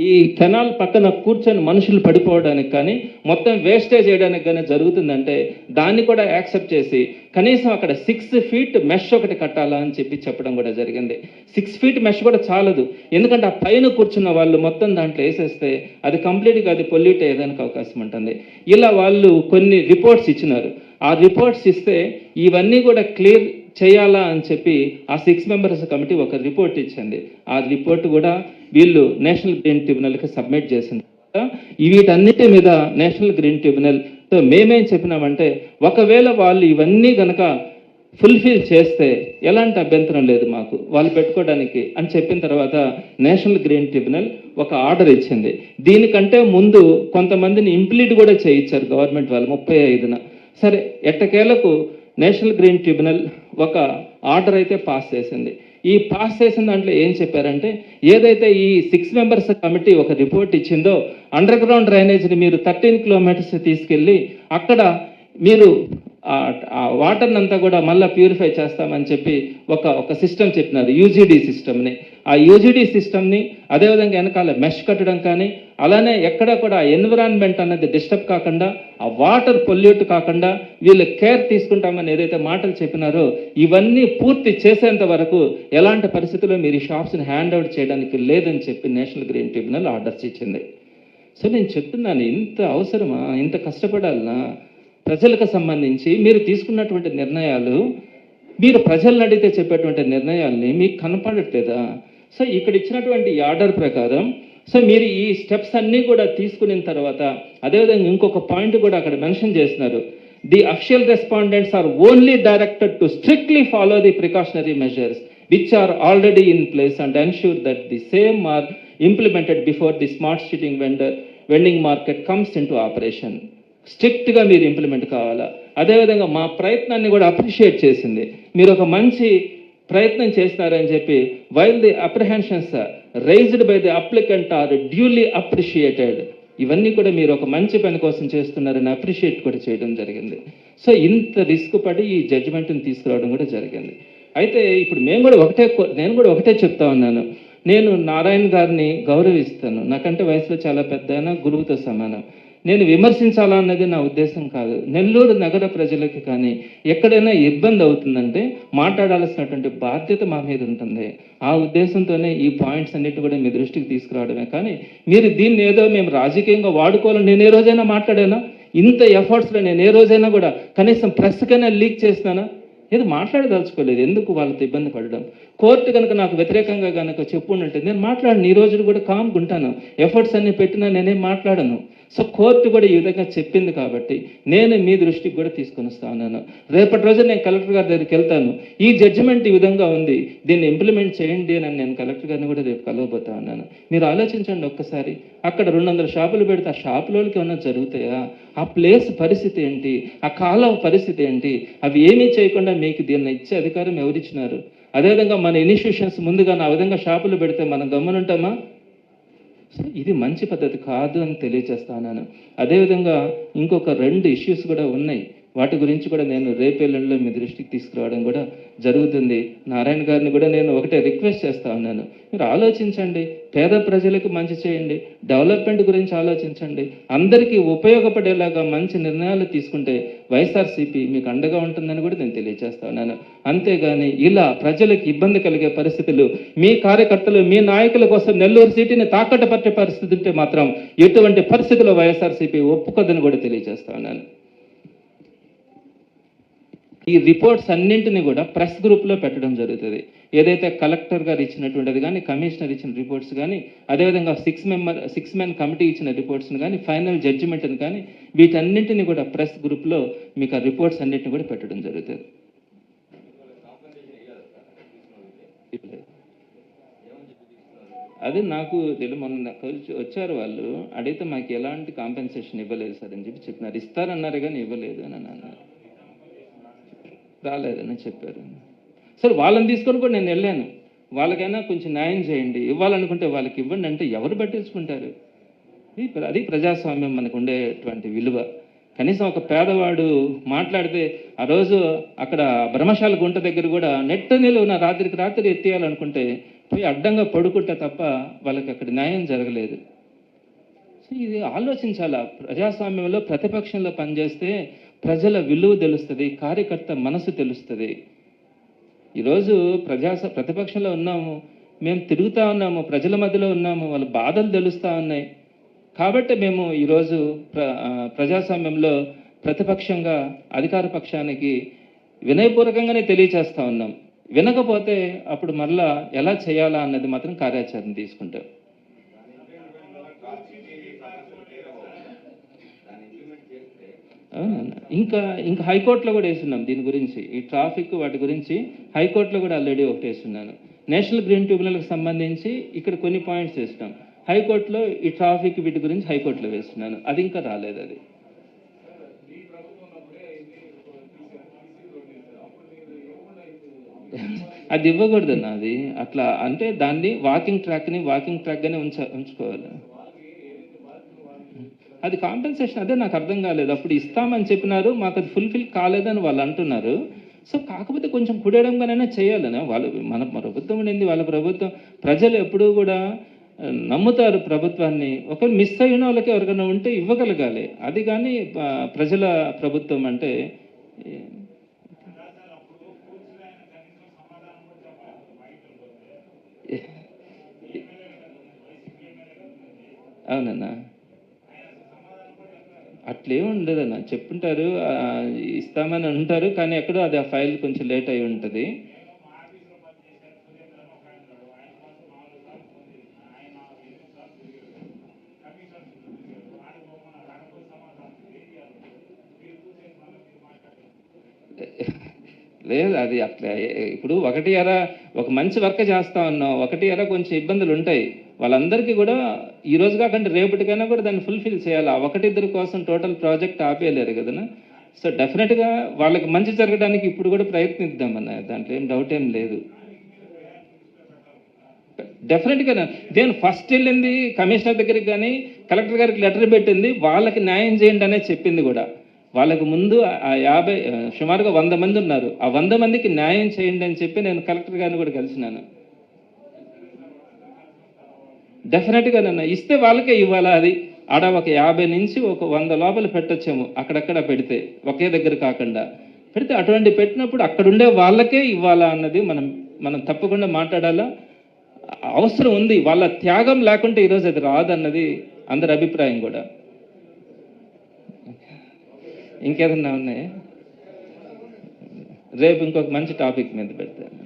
ఈ కెనాల్ పక్కన కూర్చొని మనుషులు పడిపోవడానికి కానీ మొత్తం వేస్టేజ్ చేయడానికి కానీ జరుగుతుందంటే దాన్ని కూడా యాక్సెప్ట్ చేసి కనీసం అక్కడ 6 ఫీట్ మెష్ ఒకటి కట్టాలా అని చెప్పి చెప్పడం కూడా జరిగింది. 6 ఫీట్ మెష్ కూడా చాలదు, ఎందుకంటే ఆ పైన కూర్చున్న వాళ్ళు మొత్తం దాంట్లో వేసేస్తే అది కంప్లీట్గా అది పొల్యూట్ అయ్యేదానికి అవకాశం ఉంటుంది. ఇలా వాళ్ళు కొన్ని రిపోర్ట్స్ ఇచ్చినారు. ఆ రిపోర్ట్స్ ఇస్తే ఇవన్నీ కూడా క్లియర్ చేయాలా అని చెప్పి ఆ 6 మెంబర్స్ కమిటీ ఒక రిపోర్ట్ ఇచ్చింది. ఆ రిపోర్ట్ కూడా వీళ్ళు నేషనల్ గ్రీన్ ట్రిబ్యునల్కి సబ్మిట్ చేసింది. వీటన్నిటి మీద నేషనల్ గ్రీన్ ట్రిబ్యునల్తో మేమేం చెప్పినామంటే ఒకవేళ వాళ్ళు ఇవన్నీ కనుక ఫుల్ఫిల్ చేస్తే ఎలాంటి అభ్యంతరం లేదు మాకు వాళ్ళు పెట్టుకోవడానికి అని చెప్పిన తర్వాత నేషనల్ గ్రీన్ ట్రిబ్యునల్ ఒక ఆర్డర్ ఇచ్చింది. దీనికంటే ముందు కొంతమందిని ఇంప్లీట్ కూడా చేయించారు గవర్నమెంట్ వాళ్ళు 35న. సరే, ఎట్టకేలకు నేషనల్ గ్రీన్ ట్రిబ్యునల్ ఒక ఆర్డర్ అయితే పాస్ చేసింది. ఈ పాస్ చేసిన దాంట్లో ఏం చెప్పారంటే ఏదైతే ఈ 6 మెంబర్స్ కమిటీ ఒక రిపోర్ట్ ఇచ్చిందో అండర్ గ్రౌండ్ డ్రైనేజ్ని మీరు 13 కిలోమీటర్స్ తీసుకెళ్ళి అక్కడ మీరు ఆ వాటర్ని అంతా కూడా మళ్ళీ ప్యూరిఫై చేస్తామని చెప్పి ఒక సిస్టమ్ చెప్పినారు, యూజీడీ సిస్టమ్ని. ఆ యూజీడీ సిస్టమ్ని అదేవిధంగా వెనకాల మెష్ కట్టడం కానీ అలానే ఎక్కడ కూడా ఎన్విరాన్మెంట్ అన్నది డిస్టర్బ్ కాకుండా ఆ వాటర్ పొల్యూట్ కాకుండా వీళ్ళు కేర్ తీసుకుంటామని ఏదైతే మాటలు చెప్పినారో ఇవన్నీ పూర్తి చేసేంత వరకు ఎలాంటి పరిస్థితుల్లో మీరు ఈ షాప్స్ని హ్యాండ్ అవుట్ చేయడానికి లేదని చెప్పి నేషనల్ గ్రీన్ ట్రిబ్యునల్ ఆర్డర్స్ ఇచ్చింది. సో నేను చెప్తున్నాను, ఇంత అవసరమా, ఇంత కష్టపడాలనా? ప్రజలకు సంబంధించి మీరు తీసుకున్నటువంటి నిర్ణయాలు మీరు ప్రజలను అడిగితే చెప్పేటువంటి నిర్ణయాల్ని మీకు కనపడట్లేదా? సో ఇక్కడ ఇచ్చినటువంటి ఈ ఆర్డర్ ప్రకారం సో మీరు ఈ స్టెప్స్ అన్నీ కూడా తీసుకున్న తర్వాత అదేవిధంగా ఇంకొక పాయింట్ కూడా అక్కడ మెన్షన్ చేస్తున్నారు. The official respondents are only directed to strictly follow the precautionary measures which are already in place and ensure that the same are implemented before the smart sitting vending market comes into operation. స్ట్రిక్ట్గా మీరు implement కావాలా. అదేవిధంగా మా ప్రయత్నాన్ని కూడా appreciate చేసింది. మీరు ఒక మంచి ప్రయత్నం చేస్తున్నారని చెప్పి while the apprehensions raised by the applicant are duly appreciated, ఇవన్నీ కూడా మీరు ఒక మంచి పని కోసం చేస్తున్నారని అప్రిషియేట్ కూడా చేయడం జరిగింది. సో ఇంత రిస్క్ పడి ఈ జడ్జిమెంట్ని తీసుకురావడం కూడా జరిగింది. అయితే ఇప్పుడు నేను కూడా ఒకటే చెప్తా ఉన్నాను. నేను నారాయణ గారిని గౌరవిస్తాను. నాకంటే వయసులో చాలా పెద్ద ఆయన, గురువుతో సమానం. నేను విమర్శించాలన్నది నా ఉద్దేశం కాదు. నెల్లూరు నగర ప్రజలకి కానీ ఎక్కడైనా ఇబ్బంది అవుతుందంటే మాట్లాడాల్సినటువంటి బాధ్యత మా మీద ఉంటుంది. ఆ ఉద్దేశంతోనే ఈ పాయింట్స్ అన్నిటి కూడా మీ దృష్టికి తీసుకురావడమే. కానీ మీరు దీన్ని ఏదో మేము రాజకీయంగా వాడుకోవాలని నేను ఏ రోజైనా మాట్లాడానా? ఇంత ఎఫర్ట్స్లో నేను ఏ రోజైనా కూడా కనీసం ప్రెస్కైనా లీక్ చేసినానా? ఏదో మాట్లాడదలుచుకోలేదు. ఎందుకు వాళ్ళతో ఇబ్బంది పడడం? కోర్టు కనుక నాకు వ్యతిరేకంగా కనుక చెప్పుంటే నేను మాట్లాడను. ఈ రోజులు కూడా కామ్గా ఉంటాను. ఎఫర్ట్స్ అన్ని పెట్టినా నేనేం మాట్లాడను. సో కోర్టు కూడా ఈ విధంగా చెప్పింది కాబట్టి నేను మీ దృష్టికి కూడా తీసుకొని వస్తా ఉన్నాను. రేపటి రోజు నేను కలెక్టర్ గారి దగ్గరికి వెళ్తాను. ఈ జడ్జిమెంట్ ఈ విధంగా ఉంది, దీన్ని ఇంప్లిమెంట్ చేయండి అని నేను కలెక్టర్ గారిని కూడా రేపు కలవబోతా ఉన్నాను. మీరు ఆలోచించండి ఒక్కసారి. అక్కడ 200 షాపులు పెడితే ఆ షాపులోకి ఏమన్నా జరుగుతాయా? ఆ ప్లేస్ పరిస్థితి ఏంటి? ఆ కాలువ పరిస్థితి ఏంటి? అవి ఏమీ చేయకుండా మీకు దీన్ని ఇచ్చే అధికారం ఎవరిచ్చినారు? అదేవిధంగా మన ఇన్స్టిట్యూషన్స్ ముందుగా ఆ విధంగా షాపులు పెడితే మనం గమ్మునుంటామా? సో ఇది మంచి పద్ధతి కాదు అని తెలియజేస్తాను. అదేవిధంగా ఇంకొక 2 ఇష్యూస్ కూడా ఉన్నాయి. వాటి గురించి కూడా నేను రేపెల్లుండిలో మీ దృష్టికి తీసుకురావడం కూడా జరుగుతుంది. నారాయణ గారిని కూడా నేను ఒకటే రిక్వెస్ట్ చేస్తా ఉన్నాను. మీరు ఆలోచించండి, పేద ప్రజలకు మంచి చేయండి, డెవలప్మెంట్ గురించి ఆలోచించండి. అందరికీ ఉపయోగపడేలాగా మంచి నిర్ణయాలు తీసుకుంటే వైఎస్ఆర్సీపీ మీకు అండగా ఉంటుందని కూడా నేను తెలియజేస్తా ఉన్నాను. అంతేగాని ఇలా ప్రజలకు ఇబ్బంది కలిగే పరిస్థితులు, మీ కార్యకర్తలు మీ నాయకుల కోసం నెల్లూరు సిటీని తాకట్టు పట్టే పరిస్థితి ఉంటే మాత్రం ఎటువంటి పరిస్థితుల్లో వైఎస్ఆర్సీపీ ఒప్పుకోదని కూడా తెలియజేస్తా ఉన్నాను. ఈ రిపోర్ట్స్ అన్నింటినీ కూడా ప్రెస్ గ్రూప్లో పెట్టడం జరుగుతుంది. ఏదైతే కలెక్టర్ గారు ఇచ్చినటువంటిది కానీ, కమిషనర్ ఇచ్చిన రిపోర్ట్స్ కానీ, అదేవిధంగా 6 మెన్ కమిటీ ఇచ్చిన రిపోర్ట్స్ని కానీ, ఫైనల్ జడ్జిమెంట్ని కానీ, వీటన్నింటినీ కూడా ప్రెస్ గ్రూప్లో మీకు ఆ రిపోర్ట్స్ అన్నింటినీ కూడా పెట్టడం జరుగుతుంది. అది నాకు మొన్న వచ్చారు వాళ్ళు, అడిగితే మాకు ఎలాంటి కాంపెన్సేషన్ ఇవ్వలేదు సార్ అని చెప్పినారు. ఇస్తారన్నారు కానీ ఇవ్వలేదు అని అన్నారు. రాలేదని చెప్పారు. సరే వాళ్ళని తీసుకొని కూడా నేను వెళ్ళాను. వాళ్ళకైనా కొంచెం న్యాయం చేయండి, ఇవ్వాలనుకుంటే వాళ్ళకి ఇవ్వండి అంటే ఎవరు పట్టించుకుంటారు? అది ప్రజాస్వామ్యం మనకు ఉండేటువంటి విలువ. కనీసం ఒక పేదవాడు మాట్లాడితే ఆ రోజు అక్కడ బ్రహ్మశాల గుంట దగ్గర కూడా నెట్ట నిలువున రాత్రికి రాత్రి ఎత్తేయాలనుకుంటే పోయి అడ్డంగా పడుకుంటే తప్ప వాళ్ళకి అక్కడ న్యాయం జరగలేదు. సో ఇది ఆలోచించాలా. ప్రజాస్వామ్యంలో ప్రతిపక్షంలో పనిచేస్తే ప్రజల విలువ తెలుస్తుంది, కార్యకర్త మనసు తెలుస్తుంది. ఈరోజు ప్రతిపక్షంలో ఉన్నాము, మేము తిరుగుతూ ఉన్నాము, ప్రజల మధ్యలో ఉన్నాము, వాళ్ళ బాధలు తెలుస్తూ ఉన్నాయి. కాబట్టి మేము ఈరోజు ప్రజాస్వామ్యంలో ప్రతిపక్షంగా అధికార పక్షానికి వినయపూర్వకంగానే తెలియచేస్తూ ఉన్నాం. వినకపోతే అప్పుడు మళ్ళా ఎలా చేయాలా అన్నది మాత్రం కార్యాచరణ తీసుకుంటాం. ఇంకా హైకోర్టులో కూడా వేస్తున్నాం దీని గురించి. ఈ ట్రాఫిక్ వాటి గురించి హైకోర్టులో కూడా ఆల్రెడీ ఒకటి వేస్తున్నాను. నేషనల్ గ్రీన్ ట్రిబ్యునల్కి సంబంధించి ఇక్కడ కొన్ని పాయింట్స్ వేస్తున్నాం. హైకోర్టులో ఈ ట్రాఫిక్ వీటి గురించి హైకోర్టులో వేస్తున్నాను. అది ఇంకా రాలేదు. అది ఇవ్వకూడదన్న. అది అట్లా అంటే దాన్ని వాకింగ్ ట్రాక్గానే ఉంచుకోవాలి. అది కాంపెన్సేషన్. అదే నాకు అర్థం కాలేదు. అప్పుడు ఇస్తామని చెప్పినారు, మాకు అది ఫుల్ఫిల్ కాలేదని వాళ్ళు అంటున్నారు. సో కాకపోతే కొంచెం కుడేయడంగానైనా చేయాలని మన ప్రభుత్వం ఉండింది. వాళ్ళ ప్రభుత్వం ప్రజలు ఎప్పుడూ కూడా నమ్ముతారు ప్రభుత్వాన్ని. ఒకవేళ మిస్ అయిన వాళ్ళకి ఎవరికైనా ఉంటే ఇవ్వగలగాలి. అది కానీ ప్రజల ప్రభుత్వం అంటే అవునన్నా, అట్లేం ఉండదన్న. చెప్పుంటారు, ఇస్తామని అంటారు, కానీ ఎక్కడో అది ఆ ఫైల్ కొంచెం లేట్ అయి ఉంటుంది. లేదు అది అట్లా ఇప్పుడు ఒకటి అర ఒక మంచి వర్క్ చేస్తా ఉన్నాం, ఒకటి అర కొంచెం ఇబ్బందులు ఉంటాయి. వాళ్ళందరికీ కూడా ఈ రోజు కాకుండా రేపటికైనా కూడా దాన్ని ఫుల్ఫిల్ చేయాలి. ఆ ఒకటిద్దరి కోసం టోటల్ ప్రాజెక్ట్ ఆపేయలేరు కదనా. సో డెఫినెట్గా వాళ్ళకి మంచి జరగడానికి ఇప్పుడు కూడా ప్రయత్నిద్దామన్న, దాంట్లో ఏం డౌట్ ఏం లేదు. డెఫినెట్గా నేను ఫస్ట్ వెళ్ళింది కమిషనర్ దగ్గరికి కానీ కలెక్టర్ గారికి లెటర్ పెట్టింది వాళ్ళకి న్యాయం చేయండి అనే చెప్పింది కూడా. వాళ్ళకు ముందు ఆ 50 సుమారుగా 100 మంది ఉన్నారు, ఆ 100 మందికి న్యాయం చేయండి అని చెప్పి నేను కలెక్టర్ గారిని కూడా కలిసినాను. డెఫినెట్గా నన్ను ఇస్తే వాళ్ళకే ఇవ్వాలా, అది ఆడ ఒక 50 నుంచి ఒక 100 లోపల పెట్టొచ్చాము, అక్కడక్కడ పెడితే ఒకే దగ్గర కాకుండా పెడితే అటువంటి పెట్టినప్పుడు అక్కడుండే వాళ్ళకే ఇవ్వాలా అన్నది మనం మనం తప్పకుండా మాట్లాడాలా. అవసరం ఉంది, వాళ్ళ త్యాగం లేకుంటే ఈరోజు అది రాదన్నది అందరి అభిప్రాయం కూడా. ఇంకేదన్నా ఉన్నాయా? రేపు ఇంకొక మంచి టాపిక్ మీద పెడతాను.